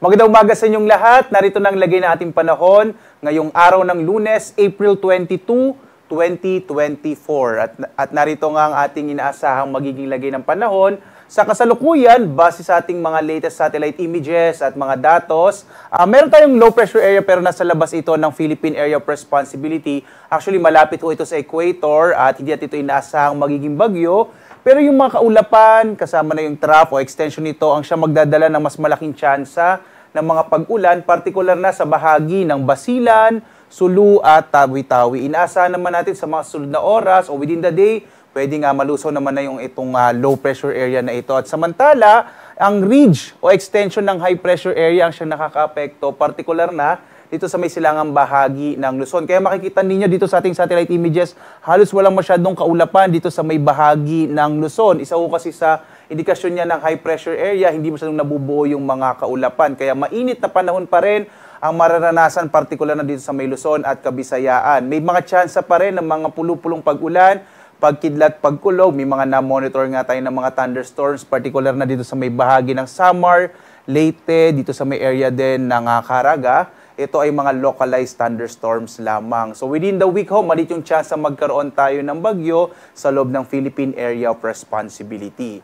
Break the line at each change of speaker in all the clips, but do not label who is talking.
Magandang umaga sa inyong lahat. Narito na ang lagay na ating panahon ngayong araw ng Lunes, April 22, 2024. At narito nga ang ating inaasahang magiging lagay ng panahon sa kasalukuyan base sa ating mga latest satellite images at mga datos. Meron tayong low pressure area pero nasa labas ito ng Philippine Area of Responsibility. Actually, malapit po ito sa equator at hindi natin ito inaasahang magiging bagyo. Pero yung mga kaulapan, kasama na yung trough o extension nito, ang siya magdadala ng mas malaking tsansa ng mga pag-ulan, partikular na sa bahagi ng Basilan, Sulu at Tawi-Tawi. Inaasahan naman natin sa mga susunod na oras o within the day, pwede nga malusaw naman na yung itong low pressure area na ito. At samantala, ang ridge o extension ng high pressure area ang siyang nakaka-apekto, partikular na dito sa may silangang bahagi ng Luzon. Kaya makikita ninyo dito sa ating satellite images, halos walang masyadong kaulapan dito sa may bahagi ng Luzon. Isa ko kasi sa indikasyon niya ng high pressure area, hindi masyadong nabubuo yung mga kaulapan. Kaya mainit na panahon pa rin ang mararanasan, partikular na dito sa may Luzon at Kabisayaan. May mga tsansa pa rin ng mga pulupulong pag-ulan, pagkidlat, pagkulog. May mga na-monitor nga tayo ng mga thunderstorms, partikular na dito sa may bahagi ng Samar, Leyte, dito sa may area din ng Caraga. Ito ay mga localized thunderstorms lamang. So within the week, malit yung chance na magkaroon tayo ng bagyo sa loob ng Philippine Area of Responsibility.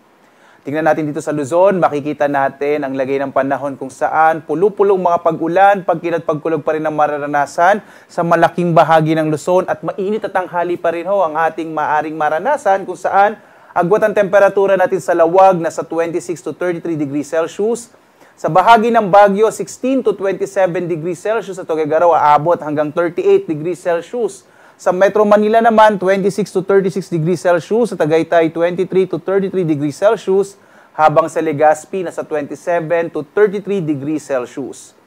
Tingnan natin dito sa Luzon, makikita natin ang lagay ng panahon kung saan pulupulong mga pag-ulan, pagkilat pagkulog pa rin ang mararanasan sa malaking bahagi ng Luzon at mainit at tanghali pa rin ang ating maaring maranasan kung saan agwat ang temperatura natin sa lawag na sa 26 to 33 degrees Celsius. Sa bahagi ng Baguio, 16 to 27 degrees Celsius. Sa Tuguegarao, aabot hanggang 38 degrees Celsius. Sa Metro Manila naman, 26 to 36 degrees Celsius. Sa Tagaytay, 23 to 33 degrees Celsius. Habang sa Legazpi, nasa 27 to 33 degrees Celsius.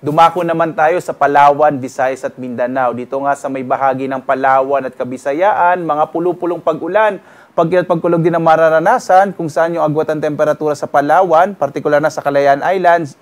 Dumako naman tayo sa Palawan, Visayas at Mindanao. Dito nga sa may bahagi ng Palawan at Kabisayaan, mga pulupulong pag-ulan. Pagkilat pagkulog din ang mararanasan kung saan yung agwat ang temperatura sa Palawan, partikular na sa Calayan Islands,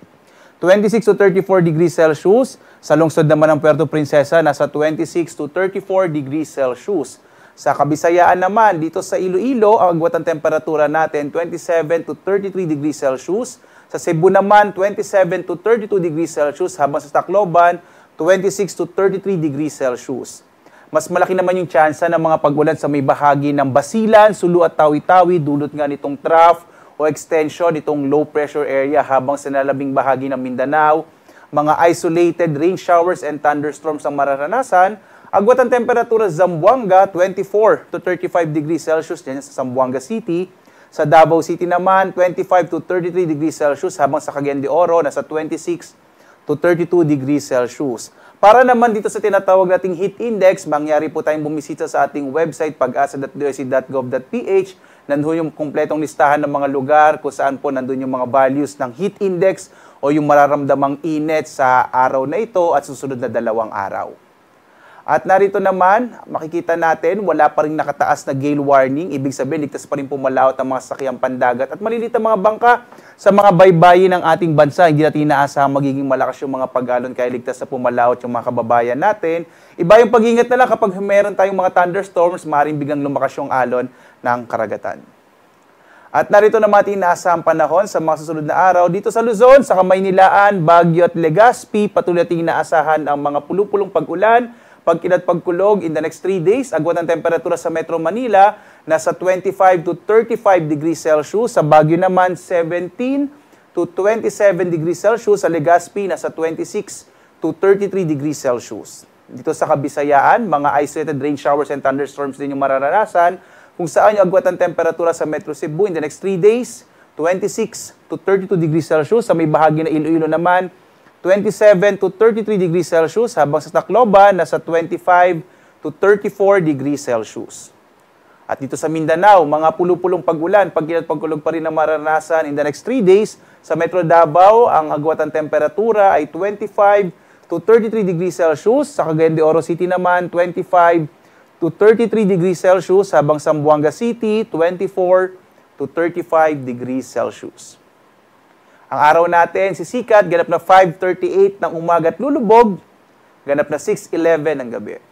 26 to 34 degrees Celsius. Sa lungsod naman ng Puerto Princesa, nasa 26 to 34 degrees Celsius. Sa Kabisayaan naman, dito sa Iloilo, ang agwat ang temperatura natin, 27 to 33 degrees Celsius. Sa Cebu naman, 27 to 32 degrees Celsius. Habang sa Tacloban, 26 to 33 degrees Celsius. Mas malaki naman yung tsansa ng mga pag-ulan sa may bahagi ng Basilan, Sulu at Tawi-Tawi, dulot nga nitong trough o extension nitong low pressure area. Habang sa nalabing bahagi ng Mindanao, mga isolated rain showers and thunderstorms ang mararanasan. Agwat ang temperatura sa Zamboanga, 24 to 35 degrees Celsius yan sa Zamboanga City. Sa Davao City naman, 25 to 33 degrees Celsius. Habang sa Cagayan de Oro, nasa 26 to 32 degrees Celsius. Para naman dito sa tinatawag nating heat index, mangyari po tayong bumisita sa ating website pag-asa.doc.gov.ph. Nandun yung kumpletong listahan ng mga lugar kung saan po nandun yung mga values ng heat index o yung mararamdamang init sa araw na ito at susunod na 2 araw. At narito naman, makikita natin, wala pa rin nakataas na gale warning. Ibig sabihin, ligtas pa rin pumalaot ang mga sasakyang pandagat at malilit ang mga bangka sa mga baybayin ng ating bansa. Hindi natin inaasahang magiging malakas yung mga pag-alon kaya ligtas na pumalaot yung mga kababayan natin. Iba yung pag-ingat na lang kapag meron tayong mga thunderstorms, maaaring biglang lumakas yung alon ng karagatan. At narito naman ating inaasahang panahon sa mga susunod na araw. Dito sa Luzon, sa Kamaynilaan, Baguio at Legazpi, patuloy nating inaasahan ang mga pulupulong pag-ulan, pagkilat pagkulog in the next 3 days. Agwat ang temperatura sa Metro Manila, nasa 25 to 35 degrees Celsius. Sa Baguio naman, 17 to 27 degrees Celsius. Sa Legazpi, nasa 26 to 33 degrees Celsius. Dito sa Kabisayaan, mga isolated rain showers and thunderstorms din yung mararanasan. Kung saan yung agwat ang temperatura sa Metro Cebu in the next 3 days, 26 to 32 degrees Celsius. Sa may bahagi na Iloilo naman, 27 to 33 degrees Celsius, habang sa Tacloban, nasa 25 to 34 degrees Celsius. At dito sa Mindanao, mga pulupulong pag-ulan, pagkilat pagkulog pa rin ang maranasan in the next 3 days. Sa Metro Davao, ang agwat ang temperatura ay 25 to 33 degrees Celsius. Sa Cagayan de Oro City naman, 25 to 33 degrees Celsius, habang sa Zamboanga City, 24 to 35 degrees Celsius. Ang araw natin, sisikat, ganap na 5:38 ng umaga at lulubog, ganap na 6:11 ng gabi.